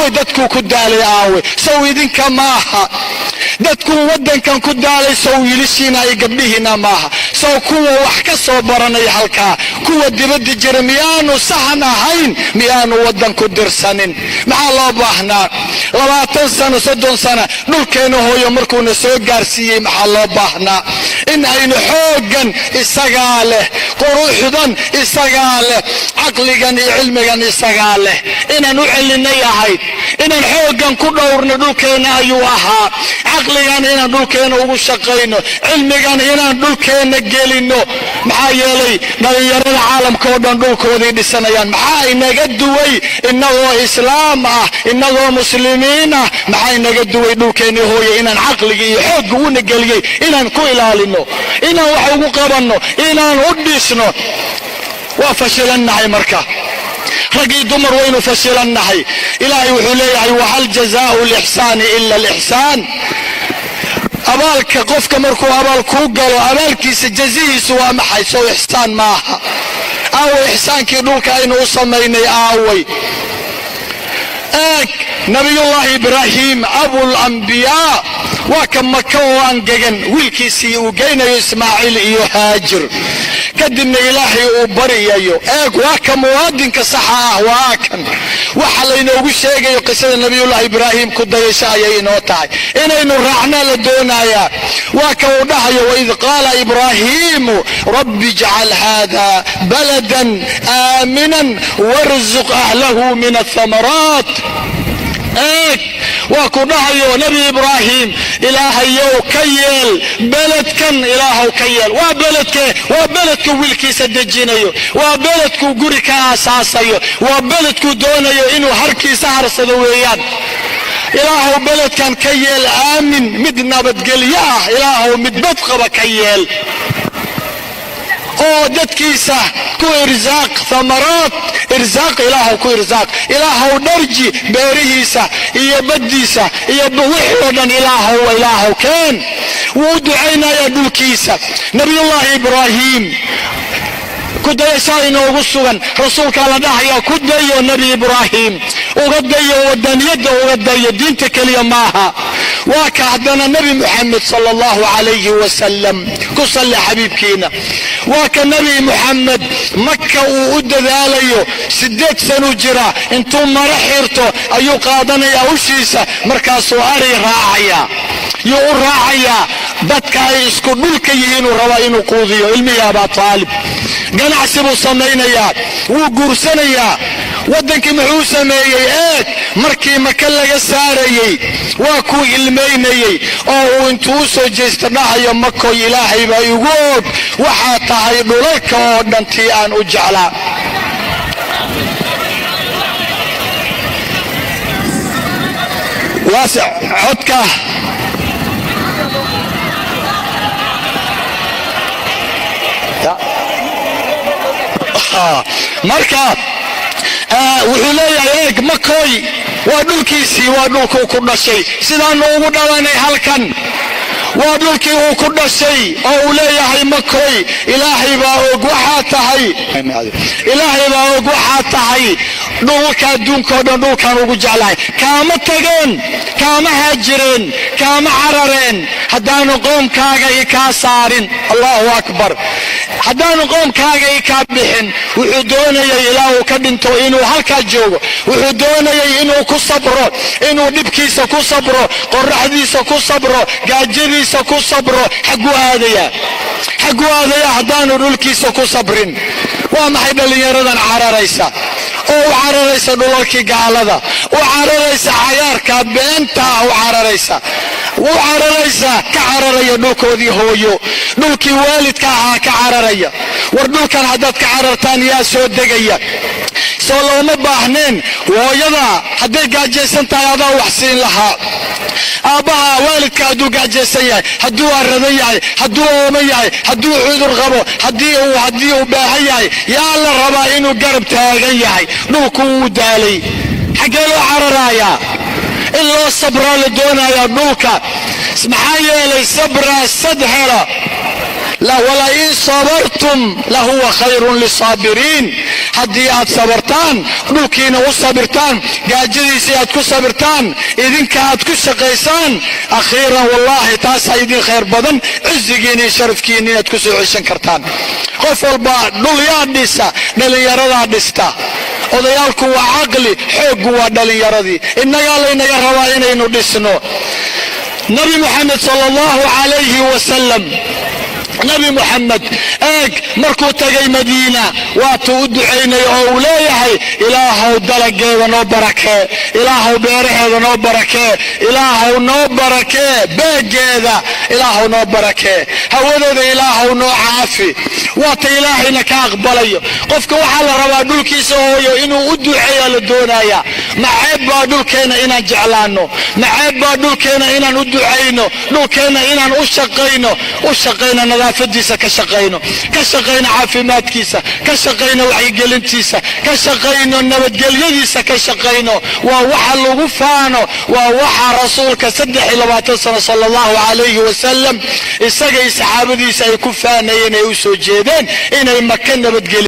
aaway dadkuu ku daalay aaway sow idinka maaha dadkuu waddankan ku daalay sow wiilashiina iyo gabdhihiina maaha sow kuwa wax ka soo baranaya halkaa kuwa dibadda jira miyaanu sahan ahayn miyaanu waddan ku dirsanin maxaa loo baahnaa 20 sano 30 sano dhulkeena hooyo markuuna soo gaarsiiyey maxaa loo baahnaa in aynu xooggan isagaa leh quruxdan isagaa leh caqligan iyo cilmigan isagaa leh inaan u celinay ahayd inaan xooggan ku dhowrno dhulkeena ayuu ahaa caqligan inaan dhulkeena ugu shaqayno cilmigan inaan dhulkeena gelino maxaa yeelay dhalinyarada caalamka oo dhan dhulkoodii dhisanayaan maxaa inaga duway inagoo islaam ah inagoo muslimiin ah maxaa inaga duway dhulkeena hooyo inaan caqliga iyo xoogga una geliyay inaan ku ilaalino inaan wax ugu qabanno inaan u dhisno waa fashilannahay marka ragii dumar waynu fashilannahay ilaahay wuxuu leeyahay wahal jazaa'u al-ihsaani illa al-ihsaan abaalka qofka markuu abaal ku galo abaalkiisa jazihiisu waa maxay soo ihsaan maaha aaway ihsaankii dhulka aynu u samaynay aaway nabiyullah ibraahim abul anbiyaa waa ka maka oo angegan wiilkiisii uu geynayo ismaaciil iyo haajir kadibna ilaahay uu bariyayo waa ka muwaadinka saxa ah waa kan waxa laynoogu sheegayo qisada nabiyullah ibraahim ku dayasho ayay inoo tahay inaynu raacna la doonayaa waa ka uu dhahayo waid qaala ibraahimu rabbi ijcal hada baladan aaminan warzuq ahlahu min athamaraat waa ku dhahayo nabi ibraahim ilaahayow ka yeel beledkan ilaahow ka yeel waa beledka wiilkiisa dejinayo waa beledku guri ka aasaasayo waa beledku doonayo inuu harkiisa harsado weeyaan ilaahow beledkan ka yeel aamin mid nabadgelyo ah ilaahow mid badqaba ka yeel oo dadkiisa ku irzaaq thamaraat irzaaq ilaahow ku irzaaq ilaahow dharji beerihiisa iyo baddiisa iyo wixii oo dhan ilaahow keen wuu ducaynaya dhulkiisa nabiyullaahi ibraahim ku dayashaa inoogu sugan rasuulka la dhahaya ku dayo nabi ibraahim uga dayo wadaniyadda uga dayo diinta keliya maaha waa ka haddana nabi muxamed sala allahu calayhi wasalam ku salli xabiibkiina waa ka nabi muxamed maka uu u dadaalayo 8 sano jira intuu mara xirto ayuu qaadanayaa ushiisa markaasuu ari raacaya yuu u raacayaa dadka ay isku dhulka yihiin uu rabaa inuu quudiyo ilmihi abaa taalib ganacsi buu samaynayaa wuu guursanayaa waddankii muxuu sameeyey markii maka laga saarayey waa kuu ilmaynayey oo uu intuu u soo jeesta dhahayo makoy ilaahay baa igu og waxaa tahay dhulalka oo dhan tii aan u jeclaa waasic codka marka wuxuu leeyahay makoy waa dhulkiisii waa dhulkuu ku dhashay sidaanu ugu dhalanay halkan waa dhulkii uu ku dhashay oo uu leeyahay makoy ilaahay baa og waxaa tahay dhulka adduunka oo dhan dhulkaan ugu jeclahay kaama tageen kaama haajireen kaama carareen haddaanu qoomkaaga i kaa saarin allahu akbar haddaanu qoomkaaga i kaa bixin wuxuu doonayay ilaa uu ka dhinto inuu halkaa joogo wuxuu doonayay inuu ku sabro inuu dhibkiisa ku sabro qoraxdiisa ku sabro gaajadiisa ku sabro xaguu aadaya haddaanu dhulkiisa ku sabrin waa maxay dhallinyaradan cararaysa oo u cararaysa dhulalkii gaalada u cararaysa cayaarka beenta u cararaysa ka cararaya dhulkoodii hooyo dhulkii waalidka ahaa ka cararaya war dhulkan haddaad ka carartaan yaa soo degaya soo looma baahneen hooyada hadday gaajaysan tahay adaa wax siin lahaa aabbaha waalidka hadduu gaajaysan yahay hadduu aradan yahay hadduu ooman yahay hadduu cudur qabo haddii uu baahan yahay yaa la rabaa inuu garab taagan yahay dhulku wuu daalay xaggee loo cararayaa in loo sabraa la doonayaa dhulka maxaa yeelay sabraa sad hela ولئن صبرتم لهو خير للصابرين haddii aad sabartaan dhulkiina u sabirtaan gaajadiisa aad ku sabirtaan idinka aad ku shaqaysaan akhiiran wallahi taas idin khayr badan cizigiina iyo sharafkiina aad ku soo ceshan kartaan qof walba dhul yaa dhisa dhalinyarada dhista odayaalku waa aqli xoog waa dhalinyaradii innaga laynaga rabaa inaynu dhisno nabi muhammad sallallahu alayhi wa sallam نبي محمد مركو تغي مدينة واتو ادعيني او ليهي إلهو دلقيدا نو بركة إلهو بيرهيدا نو بركة إلهو نو بركة بيجيدا إلهو نو بركة هوذا إلهو نو عافي وات إلهي نكا اقبليو قفك وحال ربا دولكي سوهيو إنو ادعي لدونايا معيبا دولكينا إنا جعلانو معيبا دولكينا إنا ندعينو دولكينا إنا أشقينو نظافديسا كشقينو عافيماتكيسا كشقينو وعيقلنتيسا كشقينو نبتقليديسا كشقينو ووحا لغفانو ووحا رسولك سدح لباتنا صلى الله عليه وسلم إساقي صحابديسا يكفانيين يوسو جيدين إنا يمكن نبتقلي